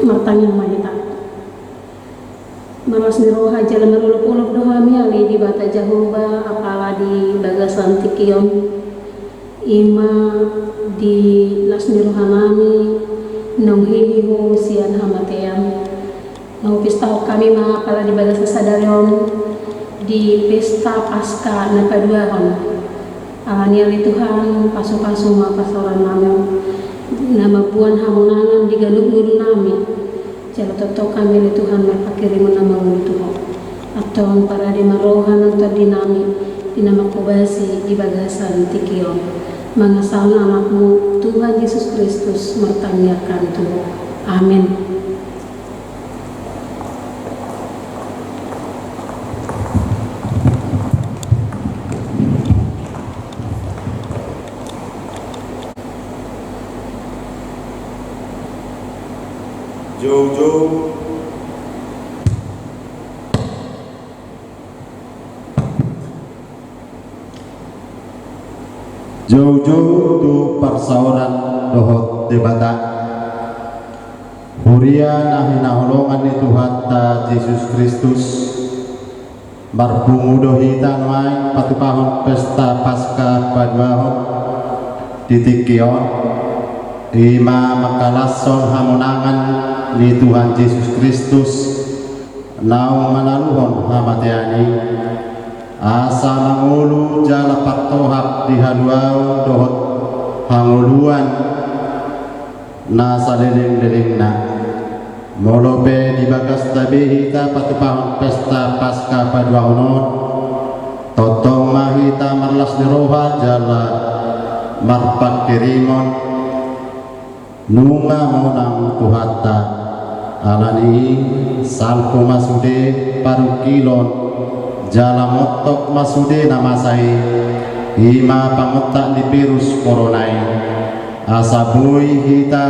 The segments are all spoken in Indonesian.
martanya mahita malas ni roha jalan meruluk-uluk doha miali di bata Jehovah apala di bagasan tikion ima di lasni roha nami nong hihiho sian hamatean nong pesta kami apala di bagasan sadarion di pesta pasca na kaduaron alaniali Tuhan pasu-pasu ma pasoran nami nama buan hamunangan di galuk-galuk nami jalo toto kami li Tuhan merpakirimu nama Tuhan atau para di marohan atau dinami di nama kubasi di bagasan tikion mengasal namamu Tuhan Yesus Kristus mertanyakan Tuhan amin. Jauh-jauh tu persauran dohot debata Huria nahina holongan ni Tuhan ta Yesus Kristus marpungu dohita noai patupahon pesta pasca paduahon titikion ima makalason hamonangan ni Tuhan Yesus Kristus naung manaluhon hamateani asa mangulu jala paktohap di haluau dohot hanguluan na saliling-lilingna molope di bagas tabihita patupahon pesta pasca paduahonot totong mahita marlas ni roha jala marpak kirimon nunga monang tuhata alani salko masude parukilon jala motok masude namasai ima pangotak di virus coronai asabui kita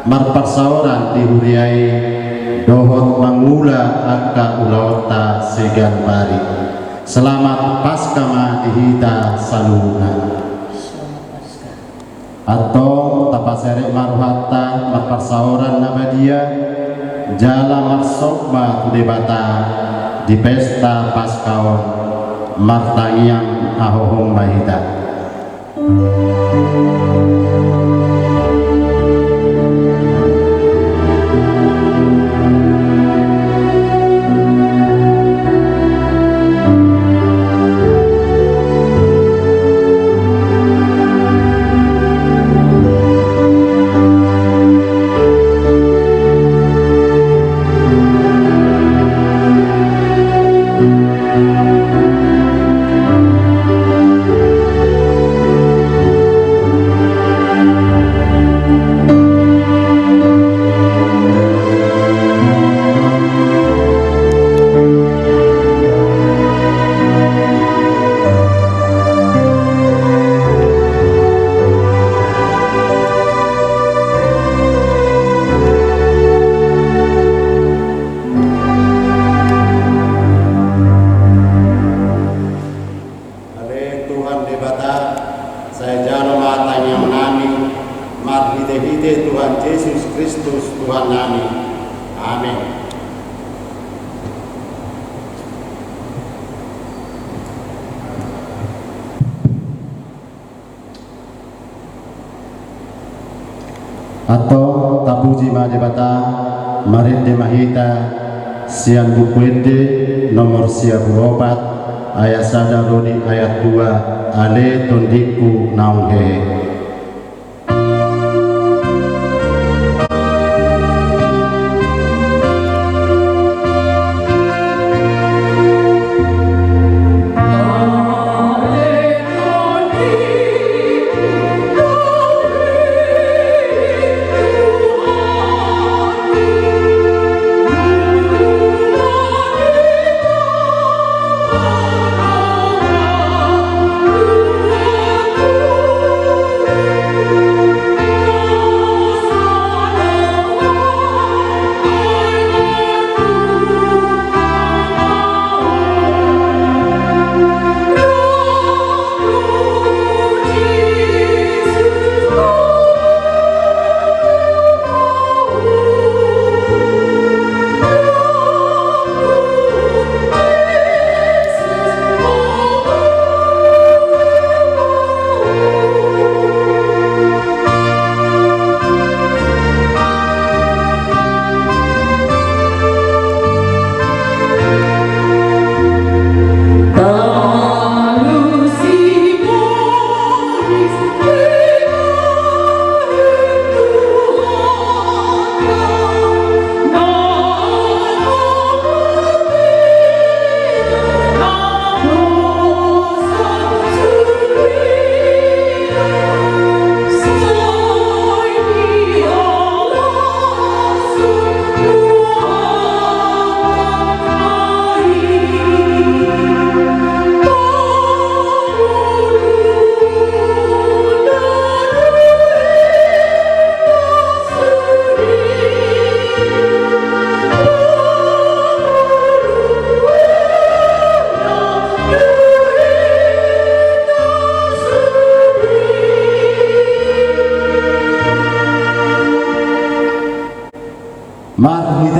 marparsauran di huriai dohot mangula akka ulauta segan bari selamat paskama dihita saluna atau tapasere maruhata marparsauran nabadia jala marsokma debata di pesta paskaon martangiang ahohong mahita Tuhan Yesus Kristus Tuhan kami. Amin. Atau tapuji majebata marit de mahita sian bukuende nomor siabu opat ayat sadaroni ayat 2 ale tondiku naunghe.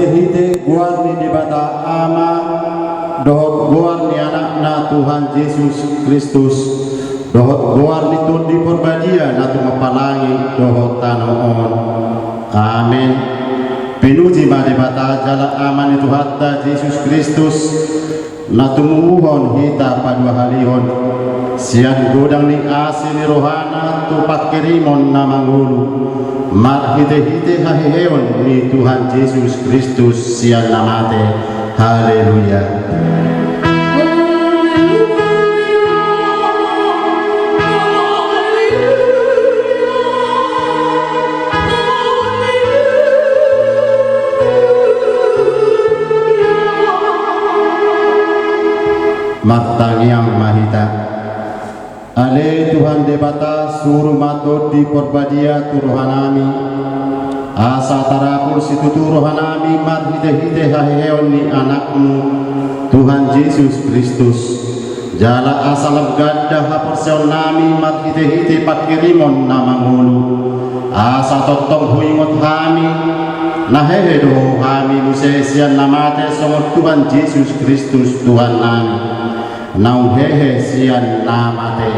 hite guar ni dibata ama dohot guar ni anakna Tuhan Yesus Kristus, dohot guar ni tundi porbadia na tumapalangi dohot tanoon. Amin. Pinuji madibata jala aman itu hatta Yesus Kristus na tumuhon hita padua halihon sian godang ni asini rohana tu pakirimon na mangulu mar hite haheheon ni Tuhan Yesus Kristus sian namate. Haleluya. Martangiang mahita ale Tuhan debata suruh matot di porbadia tu rohanami asa tarapul situ tu rohanami mar hite haheon ni anakmu Tuhan Yesus Kristus jala asalam gadda haperseon nami mar hite pakirimon namangulu asa totong huingot hami nahehe doho hami musesian namate somot Tuhan Yesus Kristus Tuhan nami nau hehe sian namate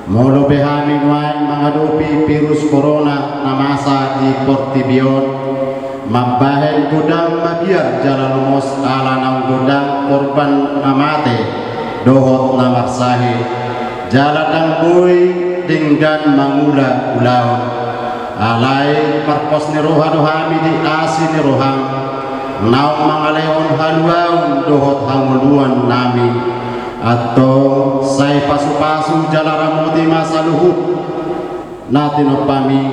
molo behami nuai menghadapi virus corona namasa di Portibion mabahen godang mabiar jalan lumos ala nau godang korban namate dohot namarsahi jaladang boy dinggan mangula ulaon alai parpos ni roha dohami di asi ni roham nau mangaleon haluaun dohot hanguluan nami atau sai pasu-pasu jalaramoti masa luhut natinopami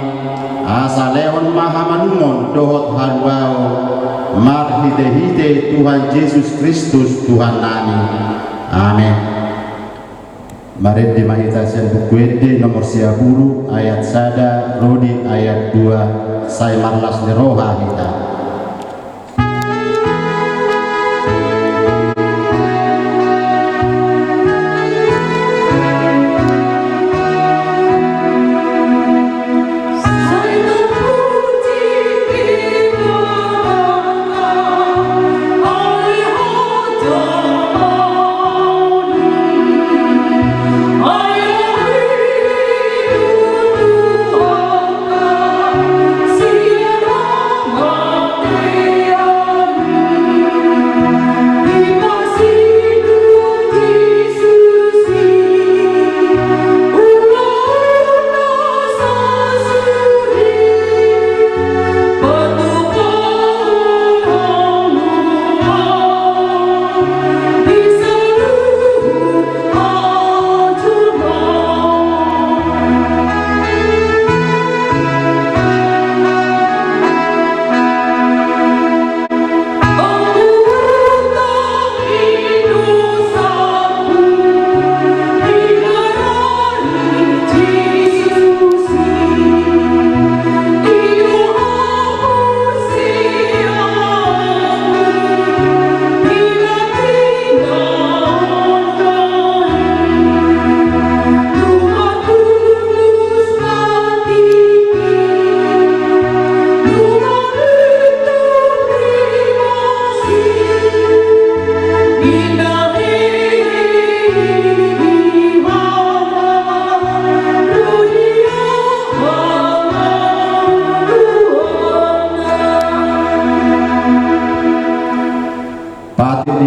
asa leon mahamanumon dohot haluao mar hite Tuhan Yesus Kristus Tuhan nami. Amin. Mari dimahita sian buku ede nomor 10 ayat sada rodi ayat 2 sai marlas ni roha hita.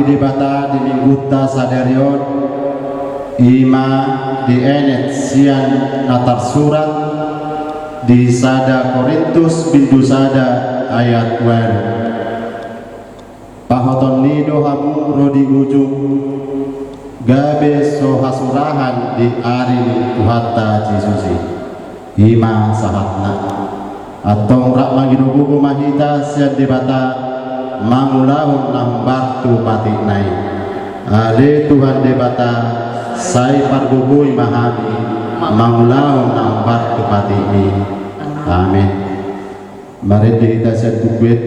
Dibata di mingguta sadarion ima di enet sian atar surat di sada Korintus bindu sada ayat 2 pahoton nido hamu rodi ujung gabe so hasurahan di ari Tuhatta Jesusi ima sahatna atong rak maginubugu mahita sian dibata mangulahun nambartu patik nai ale Tuhan debata sai pargubui mahami mangulahun nambartu patik ni. Amin. Mari kita buku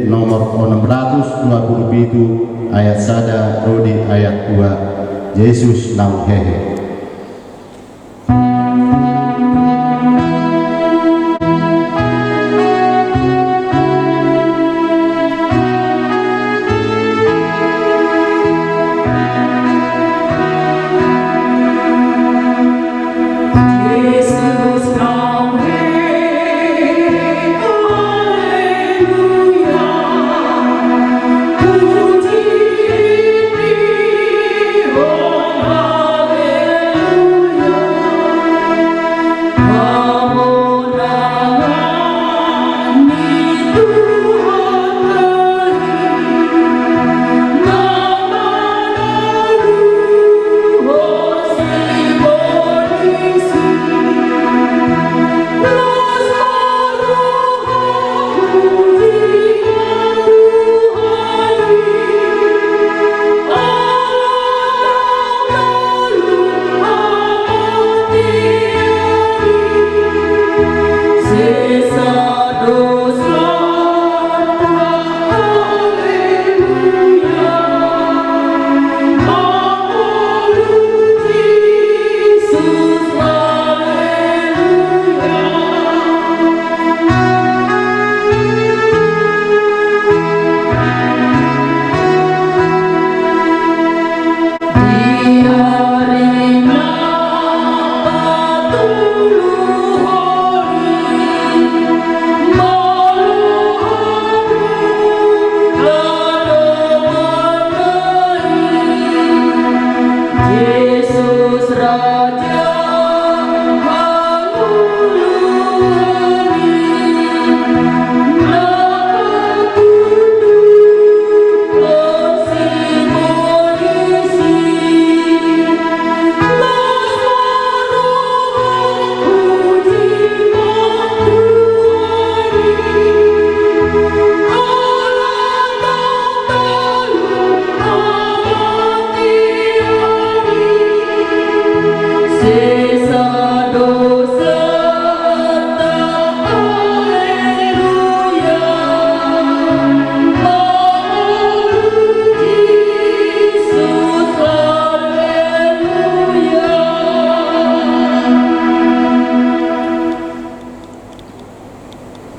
nomor 627 ayat sada rodi ayat 2 Yesus nau hehe.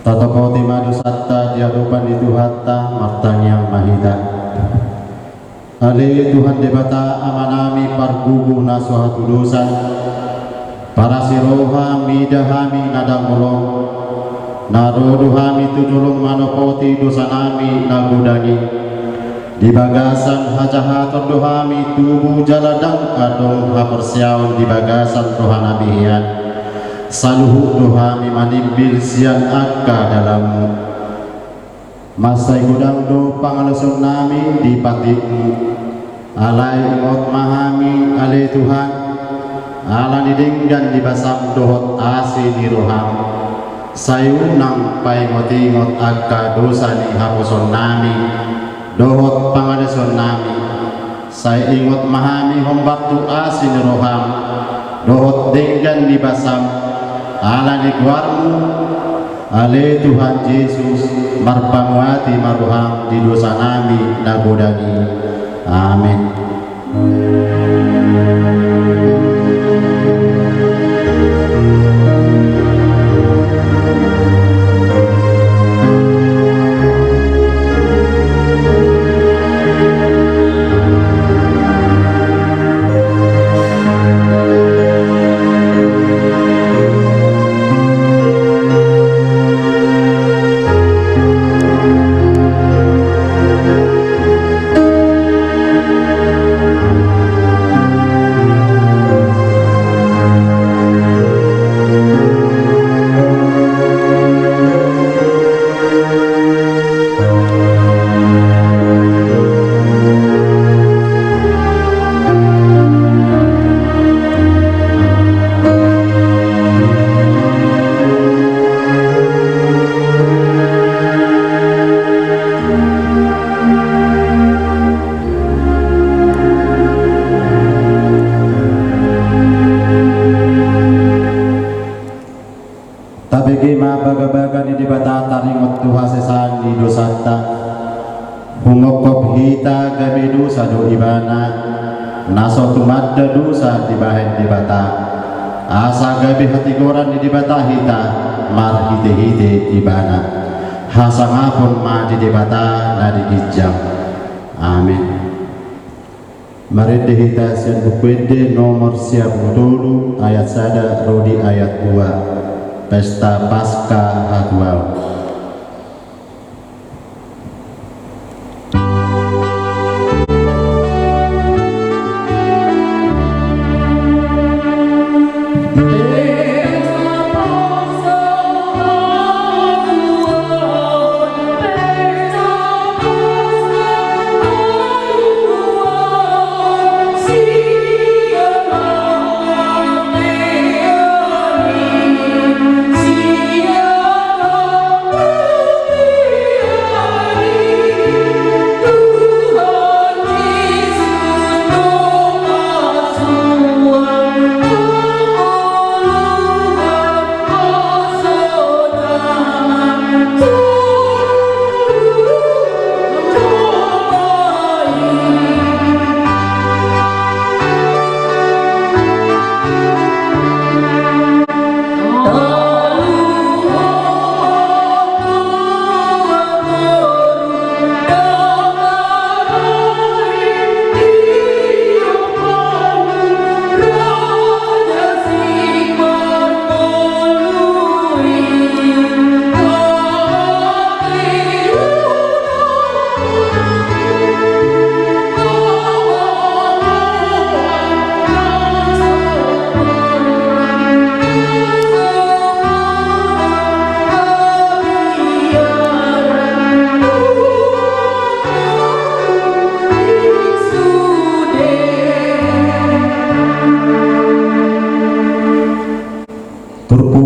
Tatapoti madu satta diadupan itu hatta martanyang mahita. Ali Tuhan debata amanami pargugu nasuhatu dosa. Para siroha midahami nadamulong. Naroduhami tujulung manopoti dosa nami nagudangi. Di bagasan hajahatur dohami tubuh jaladang adong hapersiaun di bagasan rohanabihian. Saluhu dohami manimbil sian akka dalammu. Masai gudang do pangalusun nami di patimu. Alai imot mahami alai Tuhan. Ala didinggan di basam dohot asi di roham. Sayunang pai ngotingot akka dosa ni hapuson nami. Dohot pangalusun nami. Saya ingot mahami hombaktu asi ni roham. Dohot dinggan di basam. Ala ni guarmu. Ale Tuhan Yesus marpangwati maruham di dosa nami nagodani. Amin. Hita gabi dosa do ibana naso tumadda dosa di bahen di bata asa gabi hati goran di bata hita mar hite hite ibana hasangapun ma di bata na di gijam. Amin. Mari hita sian bukwede nomor siap dulu ayat sada rodi ayat 2 pesta pasca hadwal.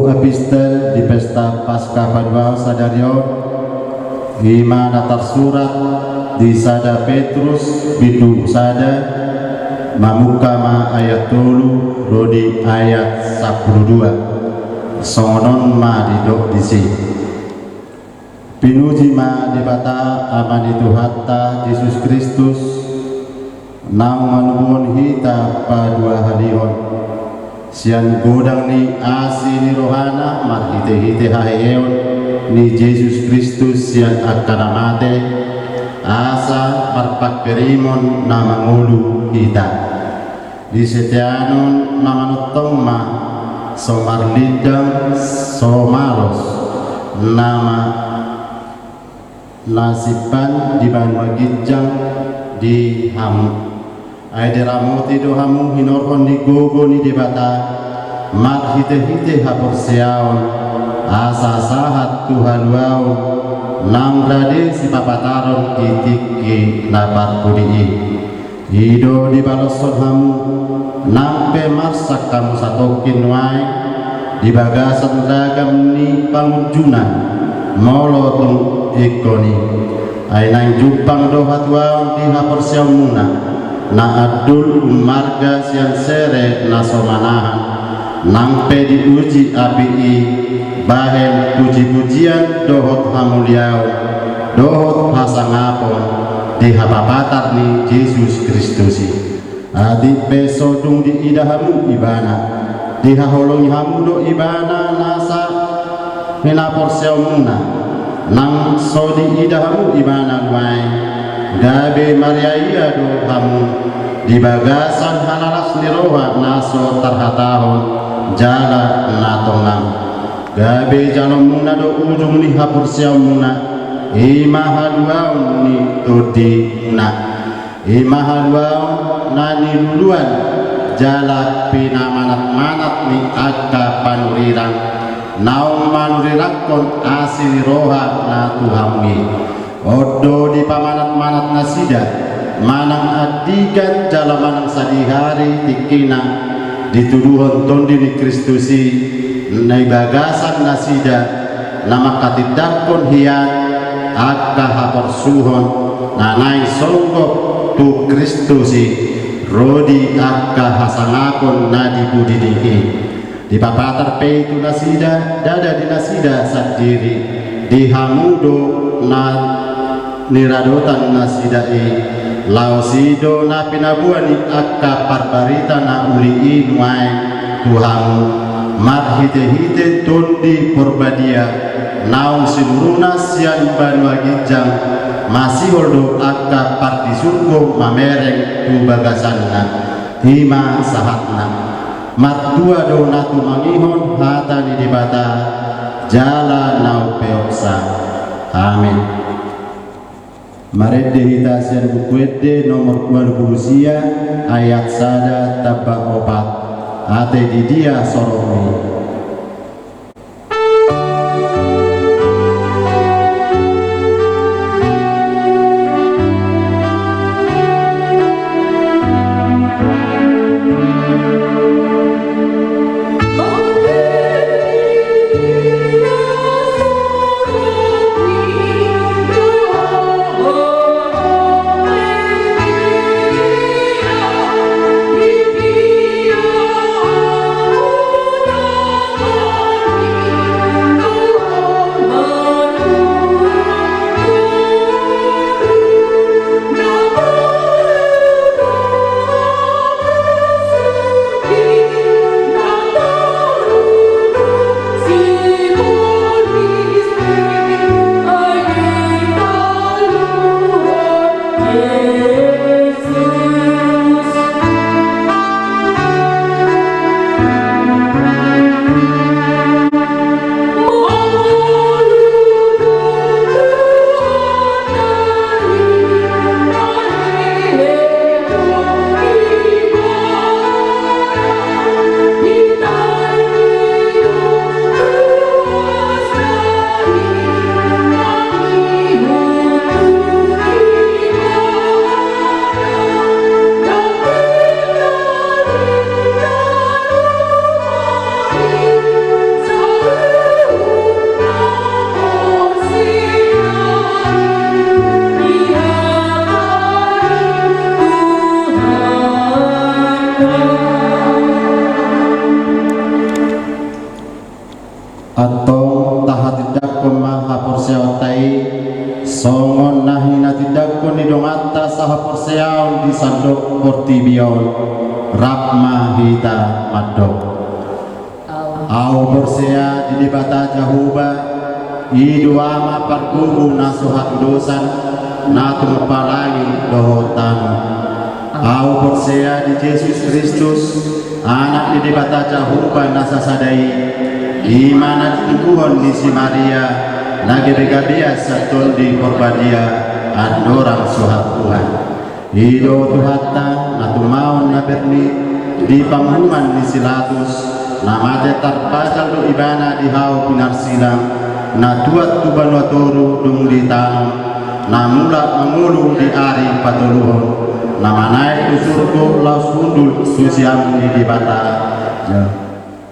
Epistel di pesta Paskah Padwal Sadarion Ima natar surat di Sada Petrus bidu Sada Mamukama ayat 3 Rodi ayat 12 Songonon ma didok disi Pinuji ma dibata aman itu hatta Yesus Kristus Nang manuhun hita padua halion sian godang ni asi ni rohana mat hite haheon ni Yesus Kristus sian akana mate asa marpak perimon na mangulu hita di setianon na manutong ma somarlidang somalos nama nasiban di banwagijang di hamu ay deramoti do hamu hinorhon ni gogo ni debata mat hite hapor siaon asa sahat Tuhan wau nang rade si papataron kitiki nabar pudi hido di baloson hamu nang pemarsak kamu satokin wae di bagasan ragam ni pangunjunan molotung ikoni ay nang jupang dohat wau di hapor siaon muna na adul marga sian sere na somanahan nampe diuji api bahen puji-pujian dohot hamuliau dohot pasangapon di hapapatar ni Yesus Kristus adi pesodung di idahamu ibana di haholong hamu do ibana nasa hinapor seomuna nang sodi idahamu ibana guai gabe Maria do hamu di bagasan halalas niroha naso tarhatahon jala natongang gabe jalom muna do ujung ni hapur siam muna imahaluaun ni todi muna imahaluaun nani luluan jala pinamanat-manat ni akka panurirang naung manurirakon asini roha na tuhamwi odo di pamanat-manat nasida manang adigan jala manang sadihari tikina dituduhon tondi ni Kristusi nai bagasan nasida nama katidakon hian akka hapor suhon nanai songgok tu Kristusi rodi akka hasangakon nadi budidiki di papatar pe itu nasida dada di nasida sadiri di hamudo na niradotan nasidai lausido na pinabuani akka parbarita na ulii nuai tuhamu mat hite tondi porbadia naung sinuruna sian banwagijang masih holdo akka partisurgo mamereng tu bagasanna hima sahatna mat dua do natu mangihon hata ni dibata jala nau peoksa amin. Marede hita sian bukuete nomor 20 ayat sada tabak opat ate di dia soromi songon nahi natidakon ni dongata saha perseaon di sandok portibion rapma hita madok au bersea di bata Jehovah idu ama pergugu nasuhat dosan natum palangi dohotan au bersea di Yesus Kristus anak di bata Jehovah nasasadai imanat Tuhan di si Maria nage begabia satul di korbadia adorang suhat Tuhan ido tuhata natumaon naberni di panghuman di silatus namate tarpasal do ibana di hau pinar silang na tuat tuban watoru dung di tanam namula mangulu di ari patuluhon namanai tu surgo laus undul susiam di bata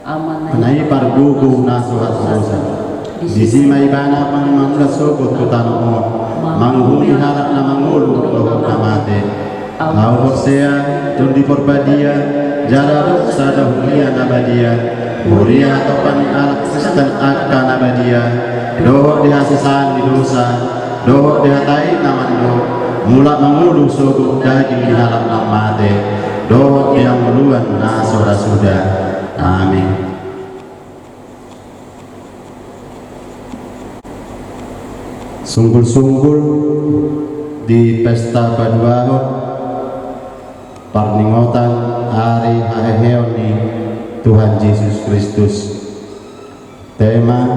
manai pargugu nasuhat dosa di sima ibana pangmangga sogot tu tanam manghuni harap na mangulu lohok namate au bersea tur di porbadia jara sada hulia nabadia muria topan alat Kristen akan nabadia dohok dihasasan di dosa dohok dihatai namando mulak mengulu sogok daging di halam namate dohok yang meluan nasora sudah amin. Sungkul-sungkul di pesta paduahon parningotan hari haheheoni Tuhan Yesus Kristus. Tema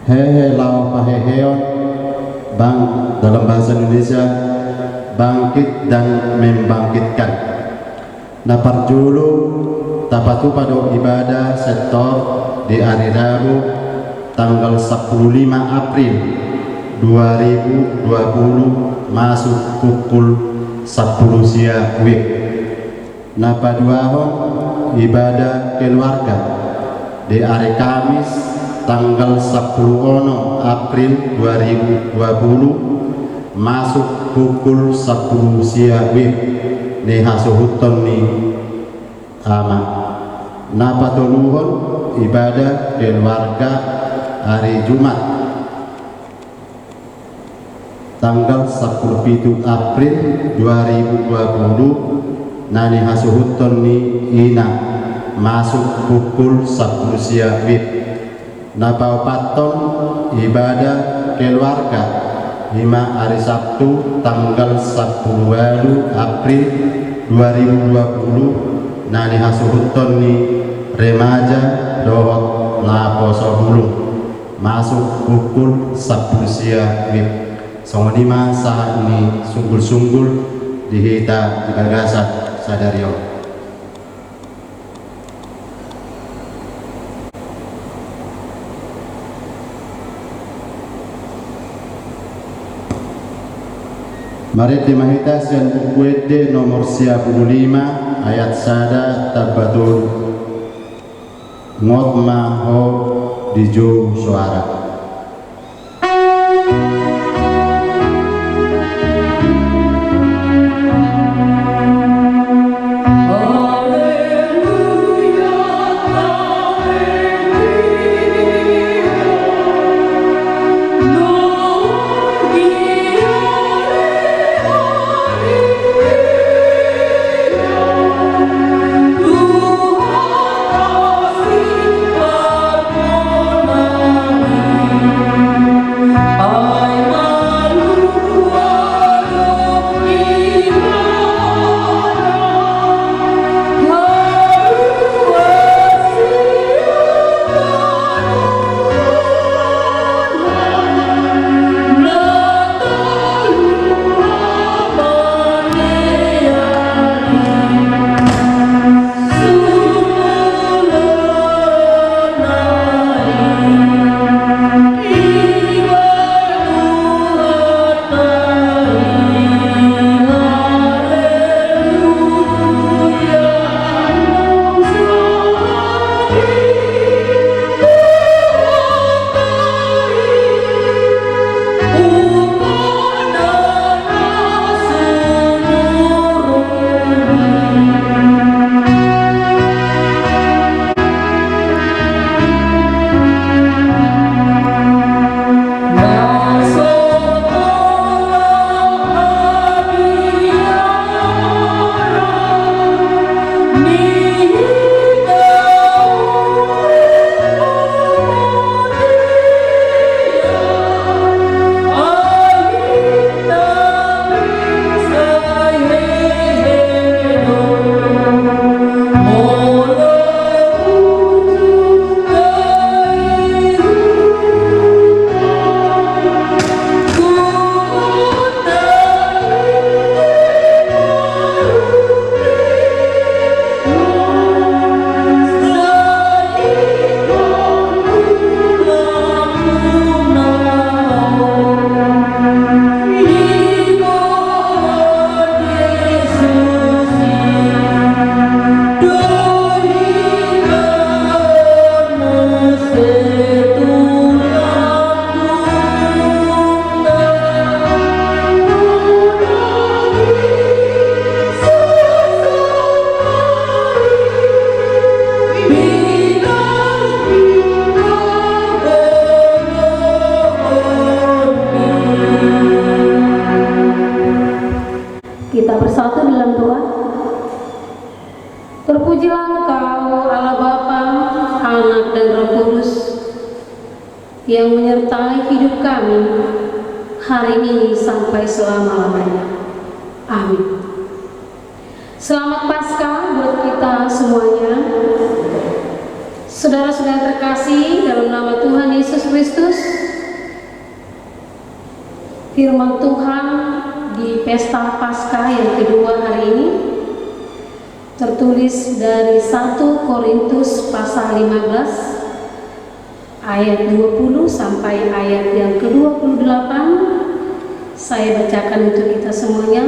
hehe lau paheheon bang dalam bahasa Indonesia bangkit dan membangkitkan. Naparjulu tapatu pada ibadah sektor di hari Rabu tanggal 15 April 2020 masuk pukul 10 siang wib. Napa duahon ibadah keluarga di hari Kamis tanggal 10 April 2020 masuk pukul 10 siang wib ni hasuhuton ni ama. Napa toluhon ibadah keluarga hari Jumat tanggal 17 April 2020 nani hasuhuton ni ina masuk pukul 10 siang wib. Napa paton ibadah keluarga 5 hari Sabtu tanggal 10 April 2020 nani hasuhuton ni remaja dohok na poso bulung masuk pukul 10 siang wib. Songonima saat ini sunggul-sunggul dihita digagasat sadario. Mari dimahita sian buku ede nomor 55 ayat sada tabatul ngot maho dijo suara. Tuhan kasih padamu. yang menyertai hidup kami hari ini sampai selama-lamanya. Amin. Selamat Paskah buat kita semuanya. Saudara-saudara terkasih dalam nama Tuhan Yesus Kristus, firman Tuhan di pesta Paskah yang kedua hari ini tertulis dari 1 Korintus pasal 15 ayat 20 sampai ayat yang ke-28. Saya bacakan untuk kita semuanya.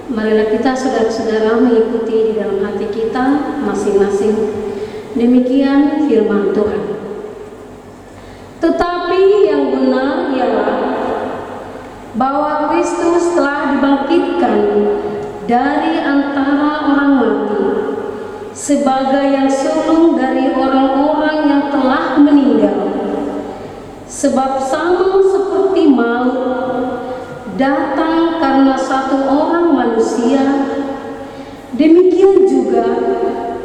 Marilah kita saudara-saudara mengikuti di dalam hati kita masing-masing. Demikian firman Tuhan. Tetapi yang benar ialah bahwa Kristus telah dibangkitkan dari antara orang mati sebagai yang sulung dari orang-orang yang telah meninggal. Sebab sama seperti maut datang karena satu orang manusia, demikian juga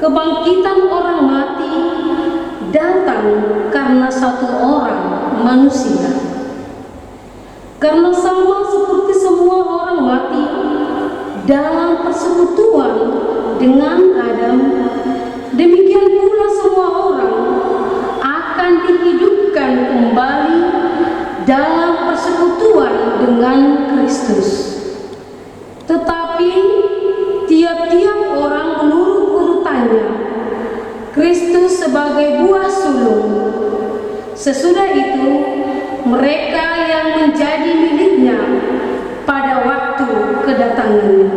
kebangkitan orang mati datang karena satu orang manusia. Karena sama seperti semua orang mati dalam persekutuan dengan Adam, demikian pula semua orang akan dihidupkan kembali dalam persekutuan dengan Kristus. Tetapi tiap-tiap orang menurut urutannya, Kristus sebagai buah sulung, sesudah itu mereka yang menjadi miliknya pada waktu kedatangannya.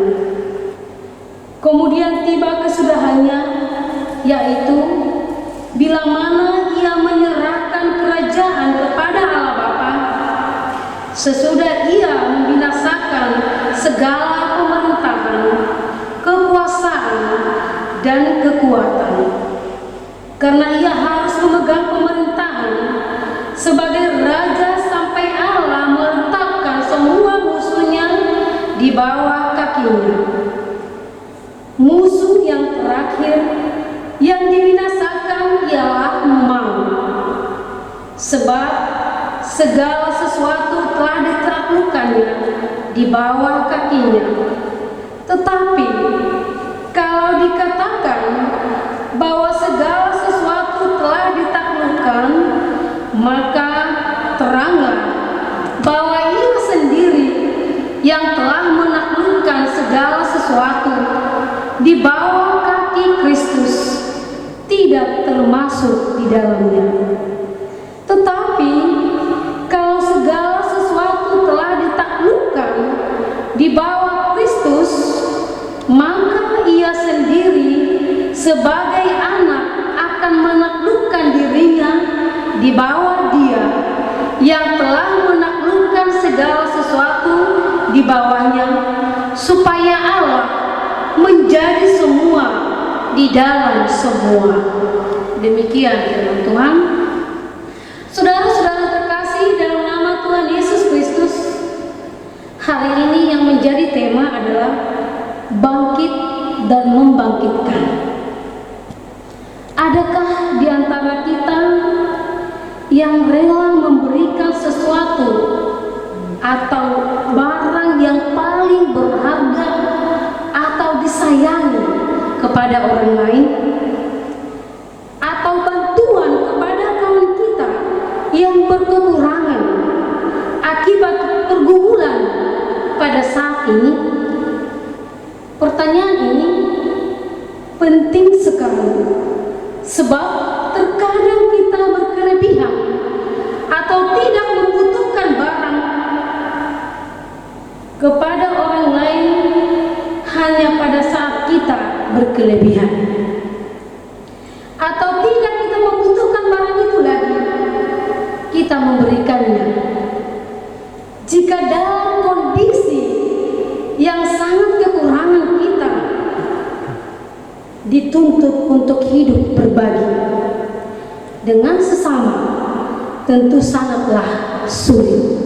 Kemudian tiba kesudahannya, yaitu bila mana ia menyerahkan kerajaan kepada Allah Bapa, sesudah ia membinasakan segala pemerintahan, kekuasaan, dan kekuatan. Karena ia harus memegang pemerintahan sebagai raja sampai Allah meletakkan semua musuhnya di bawah kakinya. Musuh yang terakhir yang dibinasakan ialah maut. Sebab segala sesuatu telah ditaklukkannya di bawah kakinya. Tetapi kalau dikatakan bahwa segala sesuatu telah ditaklukkan, maka teranglah bahwa ia sendiri yang telah menaklukkan segala sesuatu di bawah kaki Kristus tidak termasuk di dalamnya. Tetapi kalau segala sesuatu telah ditaklukkan di bawah Kristus, maka ia sendiri sebagai anak akan menaklukkan dirinya di bawah Dia yang telah menaklukkan segala sesuatu di bawahnya, supaya Allah menjadi semua di dalam semua. Demikian firman Tuhan. Saudara-saudara terkasih dalam nama Tuhan Yesus Kristus, hari ini yang menjadi tema adalah bangkit dan membangkitkan. Adakah di antara kita yang rela memberikan sesuatu atau barang yang paling berharga atau disayangi kepada orang lain, atau bantuan kepada kawan kita yang berkekurangan akibat pergumulan pada saat ini? Pertanyaan ini penting sekali, sebab terkadang kita berkelebihan atau tidak membutuhkan barang kepada orang lain hanya pada saat kita berkelebihan, atau tidak kita membutuhkan barang itu lagi, kita memberikannya. Jika dalam kondisi yang sangat kekurangan, kita dituntut untuk hidup berbagi dengan sesama, tentu sangatlah sulit.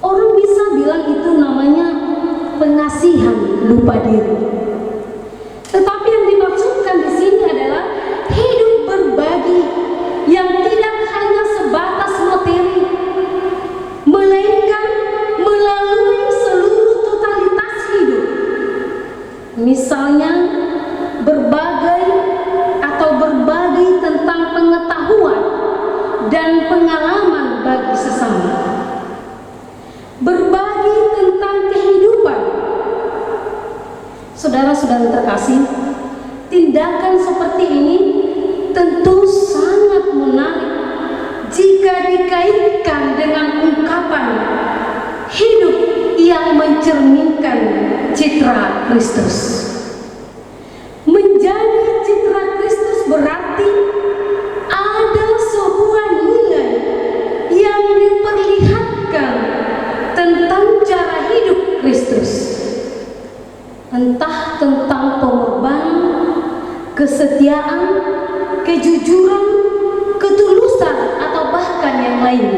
Orang bisa bilang itu namanya pengasihan lupa diri. Tetapi yang dimaksudkan di sini adalah hidup berbagi yang tidak hanya sebagai dan pengalaman bagi sesama. Berbagi tentang kehidupan. Saudara-saudara terkasih, tindakan seperti ini tentu sangat menarik jika dikaitkan dengan ungkapan hidup yang mencerminkan citra Kristus. Menjadi citra Kristus berarti ada sebuah nilai yang diperlihatkan tentang cara hidup Kristus, entah tentang pengorbanan, kesetiaan, kejujuran, ketulusan, atau bahkan yang lain.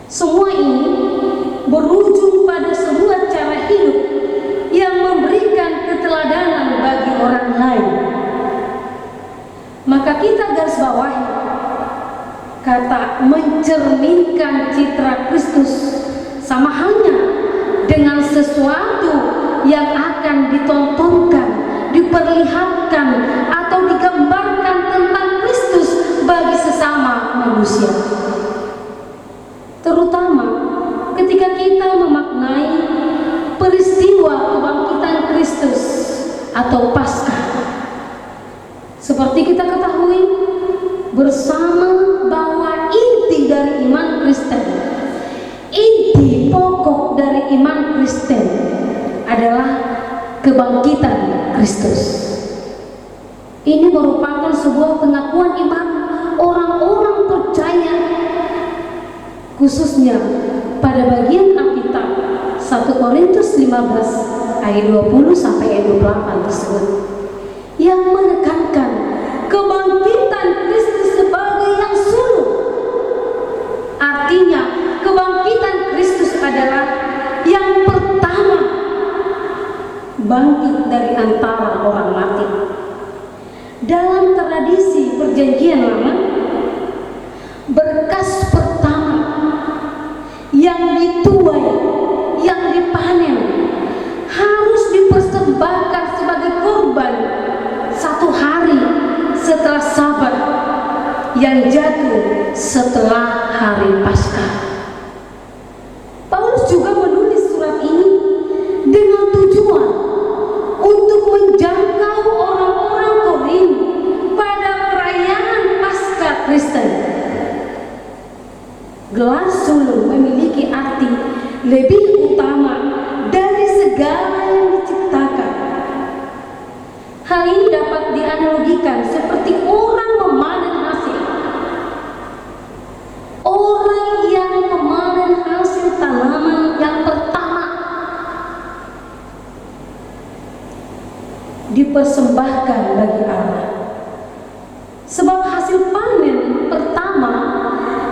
Semua ini berujung pada sebuah cara hidup yang memberikan keteladanan bagi orang lain. Maka kita garis bawahi kata mencerminkan citra Kristus sama halnya dengan sesuatu yang akan ditontonkan, diperlihatkan atau digambarkan tentang Kristus bagi sesama manusia. Terutama ketika kita memaknai peristiwa kebangkitan Kristus atau Paskah. Seperti kita ketahui bersama bahwa inti dari iman Kristen, inti pokok dari iman Kristen adalah kebangkitan Kristus. Ini merupakan sebuah pengakuan iman orang-orang percaya, khususnya pada bagian Alkitab 1 Korintus 15 ayat 20 sampai ayat 28 tersebut, yang menekankan kebangkitan Kristus sebagai yang sulung. Artinya kebangkitan Kristus adalah yang pertama bangkit dari antara orang mati. Dalam tradisi perjanjian lama, berkas pertama yang dituai, yang dipanen, harus dipersembahkan sebagai korban 1 hari setelah Sabat yang jatuh setelah hari Paskah. Paulus juga menulis surat ini dengan tujuan untuk menjangkau orang-orang Korin pada perayaan Paskah Kristen. Gelas sulung memiliki arti lebih utama dari segala yang diciptakan. Hal ini dapat dianalogikan seperti orang memanen hasil. Orang yang memanen hasil tanaman yang pertama dipersembahkan bagi Allah. Sebab hasil panen pertama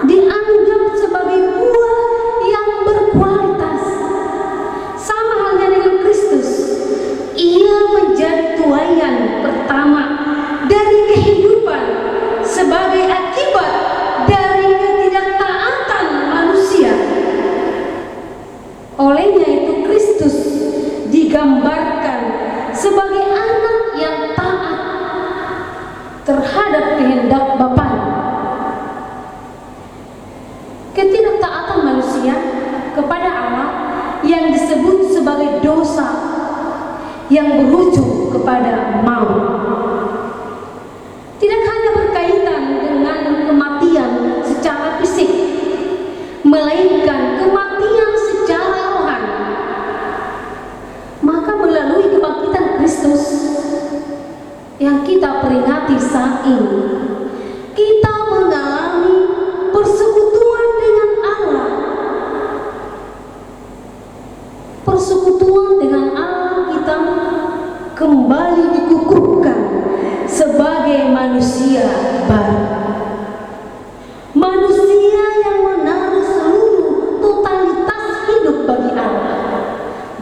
dianggap sebagai buah yang berkualitas. Sama halnya dengan Kristus, ia menjadi tuaian pertama dari kehidupan sebagai akibat dari ketidaktaatan manusia. Olehnya itu Kristus digambarkan sebagai anak yang taat terhadap kehendak Bapaknya. Ketidaktaatan manusia kepada Allah yang disebut sebagai dosa yang berujung kepada maut tidak hanya berkaitan dengan kematian secara fisik, melainkan kematian secara rohani. Maka melalui kebangkitan Kristus yang kita peringati saat ini, kita mengalami persekutuan dengan Allah. Persekutuan dengan Allah kita kembali dikukuhkan sebagai manusia baru. Manusia yang menaruh seluruh totalitas hidup bagi Allah.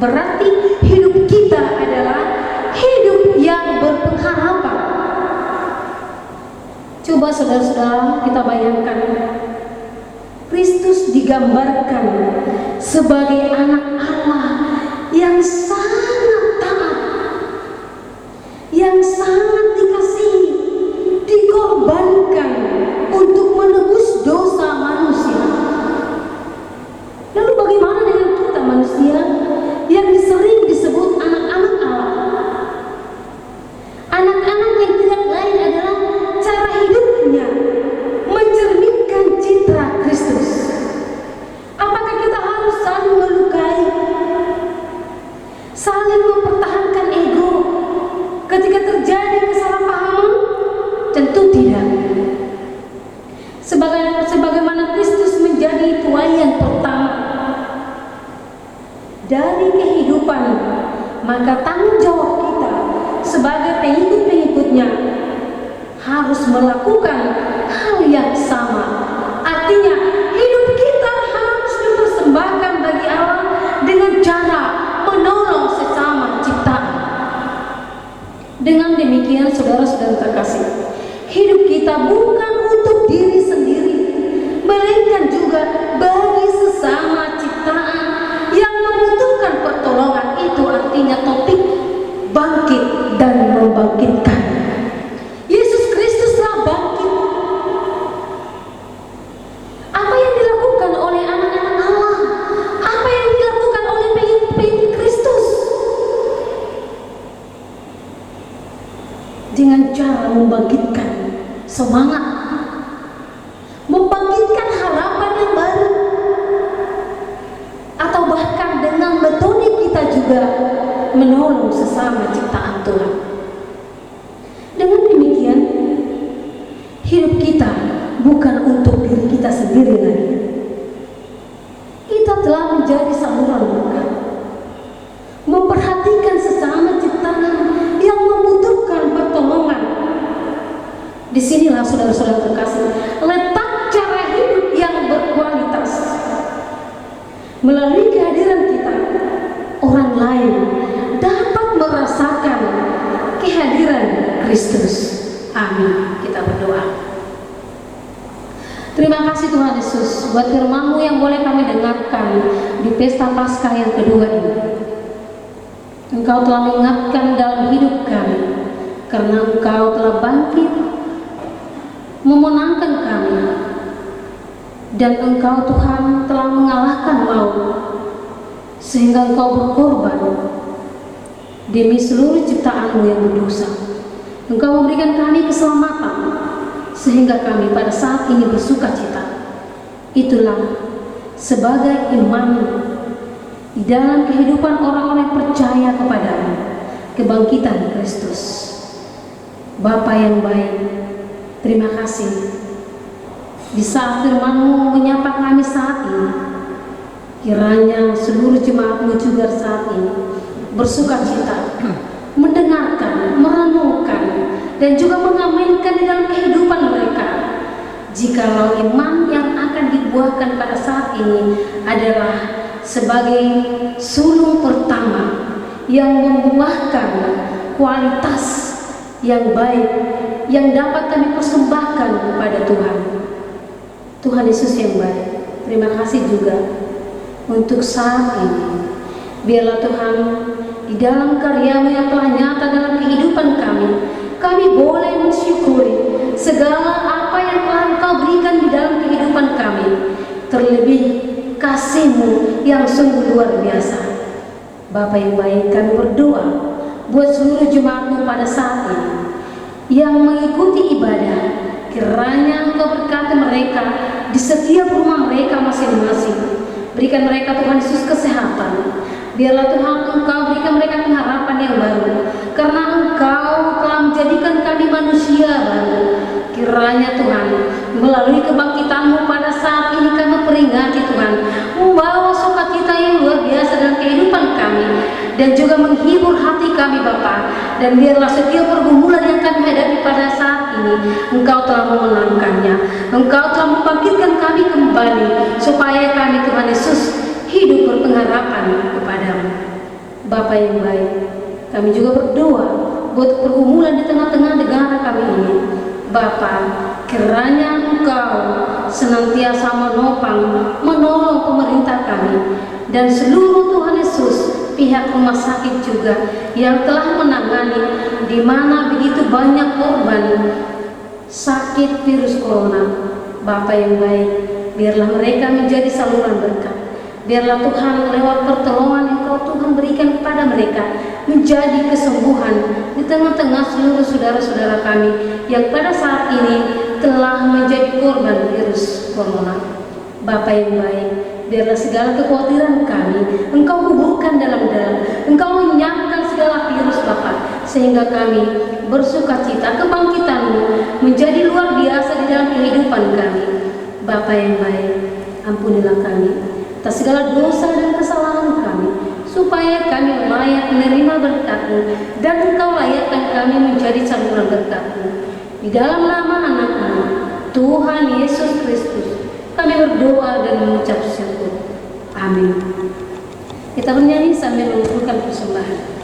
Berarti hidup kita adalah hidup yang berpengharapan. Coba saudara-saudara kita bayangkan, Kristus digambarkan sebagai anak Allah yang sangat taat, yang sangat dikasihi, dikorbankan untuk harus melakukan hal yang sama. Artinya hidup kita harus dipersembahkan bagi Allah dengan cara menolong sesama ciptaan. Dengan demikian saudara-saudara terkasih, hidup kita bukan untuk diri sendiri, melainkan juga bagi sesama ciptaan yang membutuhkan pertolongan. Itu artinya topik bangkit dan membangkitkan. Yesus Kristus telah bangkit. Apa yang dilakukan oleh anak-anak Allah? Apa yang dilakukan oleh pengikut Kristus? Dengan cara membangkitkan semangat, membangkitkan harapan yang baru, atau bahkan dengan metode kita juga menolong sesama ciptaan Tuhan. Dengan demikian, hidup kita bukan untuk diri kita sendiri lagi. Kita telah menjadi saluran berkat, memperhatikan sesama ciptaan yang membutuhkan pertolongan. Disinilah saudara-saudara terkasih, letak cara hidup yang berkualitas. Melalui kehadiran kita, orang lain dapat merasakan kehadiran Kristus. Amin. Kita berdoa. Terima kasih Tuhan Yesus buat firman-Mu yang boleh kami dengarkan di pesta Paskah yang kedua ini. Engkau telah mengingatkan dalam hidup kami, karena Engkau telah bangkit memenangkan kami, dan Engkau Tuhan telah mengalahkan maut, sehingga Engkau berkorban demi seluruh ciptaan-Mu yang berdosa. Engkau memberikan kami keselamatan, sehingga kami pada saat ini bersuka cita. Itulah sebagai iman di dalam kehidupan orang-orang yang percaya kepada kebangkitan Kristus. Bapa yang baik, terima kasih di saat firman-Mu menyapa kami saat ini. Kiranya seluruh jemaat-Mu juga saat ini bersuka cita, mendengarkan, merenungkan, dan juga mengaminkan di dalam kehidupan mereka. Jikalau iman yang akan dibuahkan pada saat ini adalah sebagai sulung pertama yang membuahkan kualitas yang baik yang dapat kami persembahkan kepada Tuhan. Tuhan Yesus yang baik, terima kasih juga untuk saat ini. Biarlah Tuhan, di dalam karya-Mu yang telah nyata dalam kehidupan kami boleh mensyukuri segala apa yang telah Engkau berikan di dalam kehidupan kami. Terlebih kasih-Mu yang sungguh luar biasa. Bapa yang baik, kami berdoa buat seluruh jemaat-Mu pada saat ini yang mengikuti ibadah. Kiranya Engkau berkati mereka di setiap rumah mereka masing-masing. Berikan mereka Tuhan Yesus kesehatan. Biarlah Tuhan Engkau berikan mereka pengharapan yang baru, karena Engkau telah menjadikan kami manusia baru. Kiranya Tuhan, melalui kebangkitan-Mu pada saat ini kami peringati Tuhan, membawa sukacita yang luar biasa dalam kehidupan kami, dan juga menghibur hati kami Bapa. Dan biarlah setiap pergumulan yang kami hadapi pada saat ini, Engkau telah memenangkannya. Engkau telah membangkitkan kami kembali, supaya kami Tuhan Yesus hidup berpengharapan kepadamu. Bapa yang baik, kami juga berdoa buat pergumulan di tengah-tengah negara kami ini. Bapa, kiranya Engkau senantiasa menopang, menolong pemerintah kami, dan seluruh Tuhan Yesus, pihak rumah sakit juga yang telah menangani, di mana begitu banyak korban sakit virus corona. Bapa yang baik, biarlah mereka menjadi saluran berkat. Biarlah Tuhan lewat pertolongan yang Kau Tuhan berikan kepada mereka menjadi kesembuhan di tengah-tengah seluruh saudara-saudara kami yang pada saat ini telah menjadi korban virus corona. Bapa yang baik, biarlah segala kekhawatiran kami Engkau kuburkan dalam-dalam. Engkau lenyapkan segala virus Bapa, sehingga kami bersuka cita kebangkitan-Mu menjadi luar biasa di dalam kehidupan kami. Bapa yang baik, ampunilah kami atas segala dosa dan kesalahan kami, supaya kami layak menerima berkat-Mu, dan Engkau layakkan kami menjadi saluran berkat-Mu. Di dalam nama anak-Mu, Tuhan Yesus Kristus, kami berdoa dan mengucap syukur. Amin. Kita bernyanyi sambil mengumpulkan persembahan.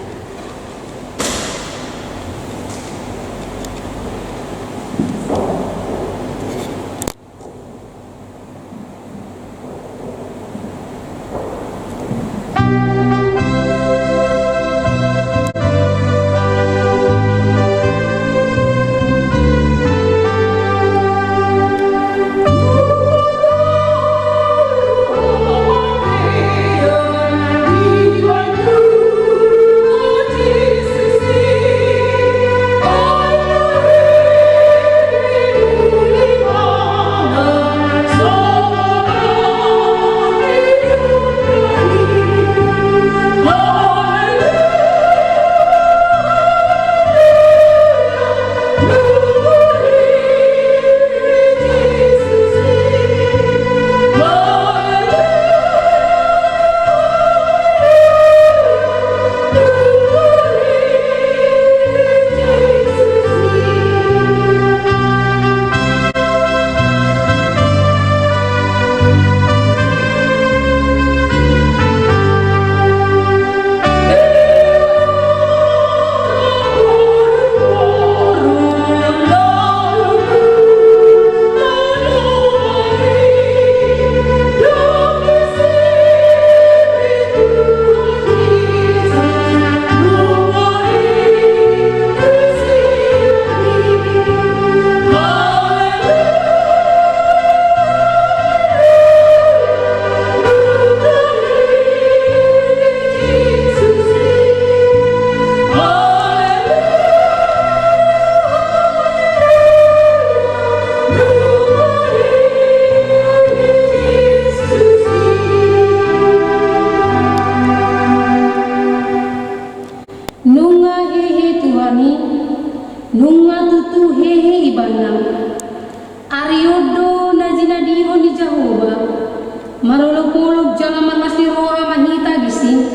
Maruluk-muluk jalaman masih roha mahita gisi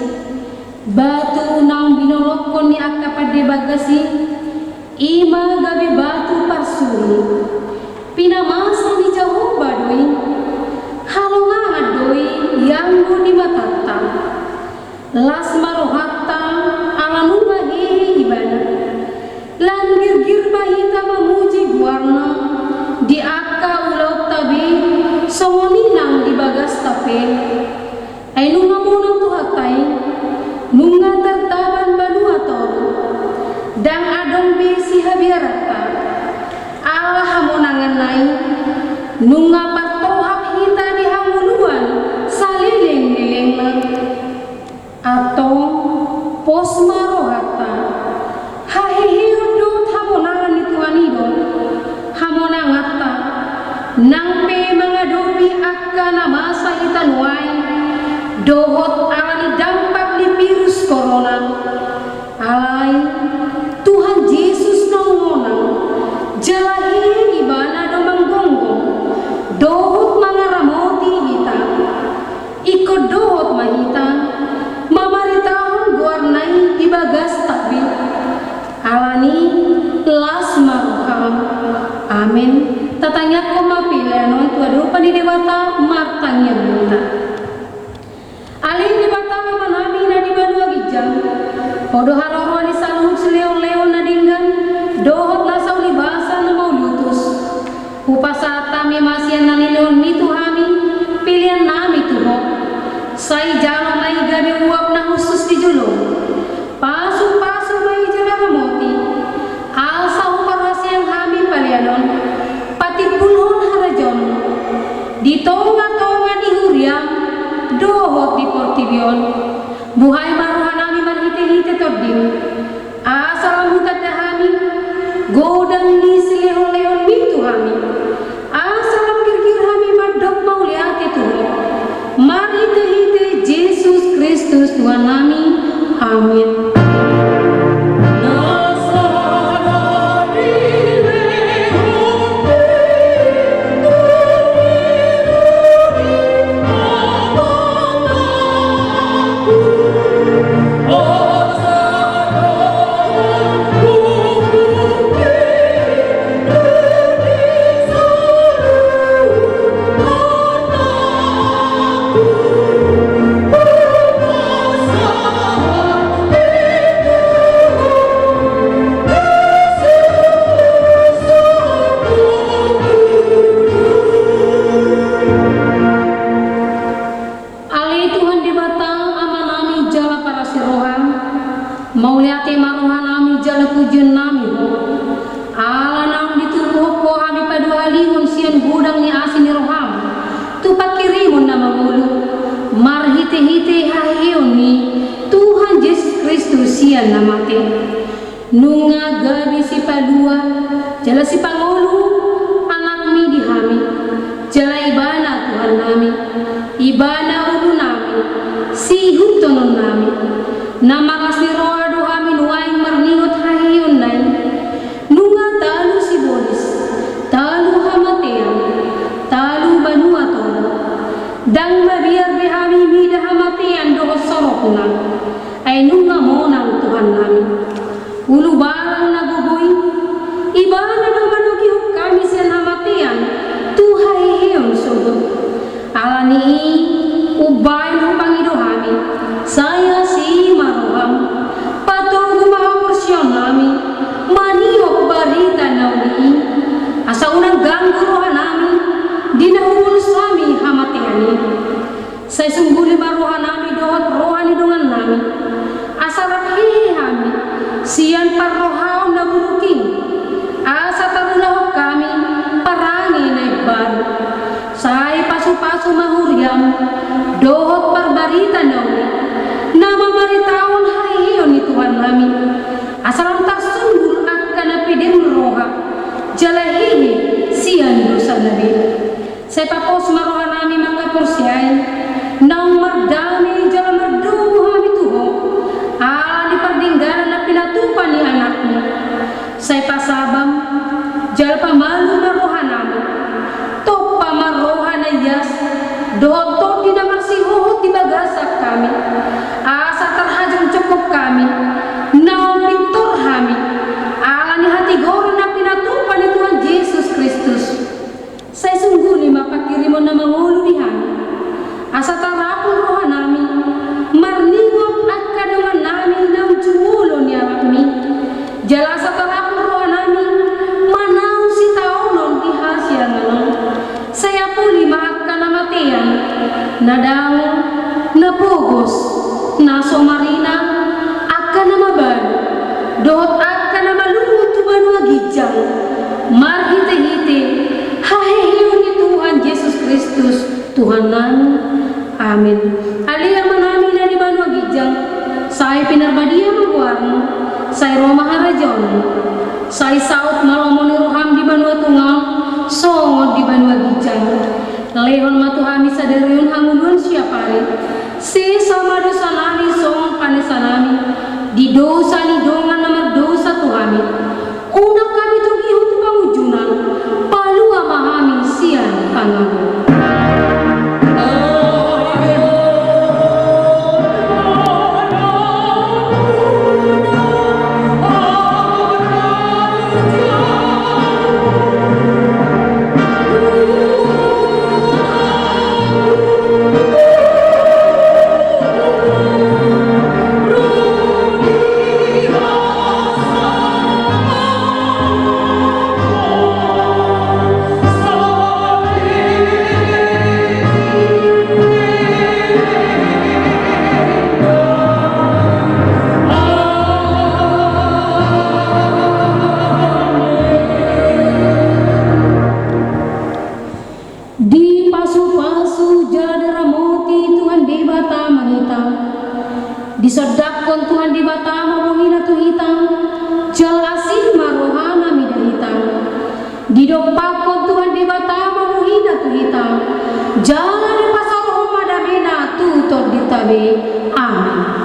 batu nang binolokon ni akka pade bagasi ima gabi batu pasuri pinamasa ni Jehovah doi halonga doi yang di matata las marohatta alanuma hehe ibana lan gir-gir mahita memuji guarna di akka ulau tabi songoni nang di bagas tape ay nunga munang tuhatay nunga tartaban banuator dang adong besi habiarata Allah hamonangan nai nunga patohap hita di hamuluan saliling-liling atau posma rohata hahihiudot hamonangan itu anidon hamonangata nang pe mengadopi akka masa itanwai dohot alani dampak di virus corona alai Tuhan Yesus nongonang jalahi ibana domang gonggong dohot mangaramoti hita ikut dohot mahita mamaritahon guarnai ibagas takbir alani las maruham amin. Tatanya koma pilihan tu ada rupa di dewata martanya buta. Alin di bata mama nabi nadi badua gijang. Podo haloro di saluh seleon-leon nadinggan. Dohot nasau libasa na maulutus. Upasata mi masih nanileon mitu hami pilihan nami tuhok. Sai jalo mai gabi uap na khusus di julung. Pasu-pasu mai jalan moti. Alsa uparasi yang hami palianon. Pulhon harajon di tonga-tonga di huriam dohot di portibion buhay maruhanami man hite-hite tobdim asalam hutadahami godang ni sileon-leon mitu hami asalam kirkir hami madok mauliate tuho mar hite-hite Yesus Kristus Tuhan nami amin. Oh tu pakirimun nama mulu marhite-hite haheoni Tuhan Yesus Kristus sian namate nunga gabi si palua jala si pangulu anak mi dihami jala ibana Tuhan nami ibana ulu nami si hutonon nami nama kasih roa dohami nuaing marningot haheon nai nunga talu si bolis talu hamatean talu banua tolo dang mabiar behami mida hamatean doho sorokuna ay nunga monang Tuhan nami ulu barang nagugoy ibana do manugi kami sian hamatean tuhai heon sugod alani ubay upang idohami saya si maruham patugu mahaporsyon nami maniok barita nauni asa unang ganggu rohan nami dinahul sami hamateani saya sungguli maruhan nami dohot rohani dongan nami asa rakhihi kami sian parrohaw na buruking asa tarunahok kami parangi na iban say pasu-pasu mahuriam dohot parbarita nauni nama maritaon hahiyon ni Tuhan nami asalam tarsunggul akan napidem roha jalahihi sian dosa nabi saya papos maroha nami makaporsyay nang mardami jala mardumo kami tuho di pardinggaran na pinatupan ni anakmu say pasabam jal pamalu maroha nami to pamaroha na yas dohot to dinamasihuhot di bagasak kami asa tarhajong cukup kami naon pintor kami ala ni hati goro na pinatupan ni Tuhan Yesus Kristus say sungguli mapakirimon na mangulo dihan asa tarapon roha nami marningok at kadungan nami ng jumulo ni arakmi jala sa tarapon roha nami manaw si taonon ihasya nanon saya puli maak ka namatian nadang napugos na somarina akka na mabal dohot akka na malungot tuban wagijang marhite-hite haheheon ni Tuhan Yesus Kristus Tuhan nami amin aliyang manami na di banwagijang say pinarbadiya magwarno say Roma harajon say saut malomoni roham di banwatungaw songod di banwagijang lehon matuhami saderion hangulun siapari si sama dosa nami song panesanami di dosa ni dongan nomor dosa tuhami unak kami tugi untuk pengujunan palua mahami sian pangamu disodakon Tuhan di batama mohina tuhitang jal asih marohana midahitang didopakon Tuhan di batama mohina tuhitang jalan pasal romadamena tutor ditabe amin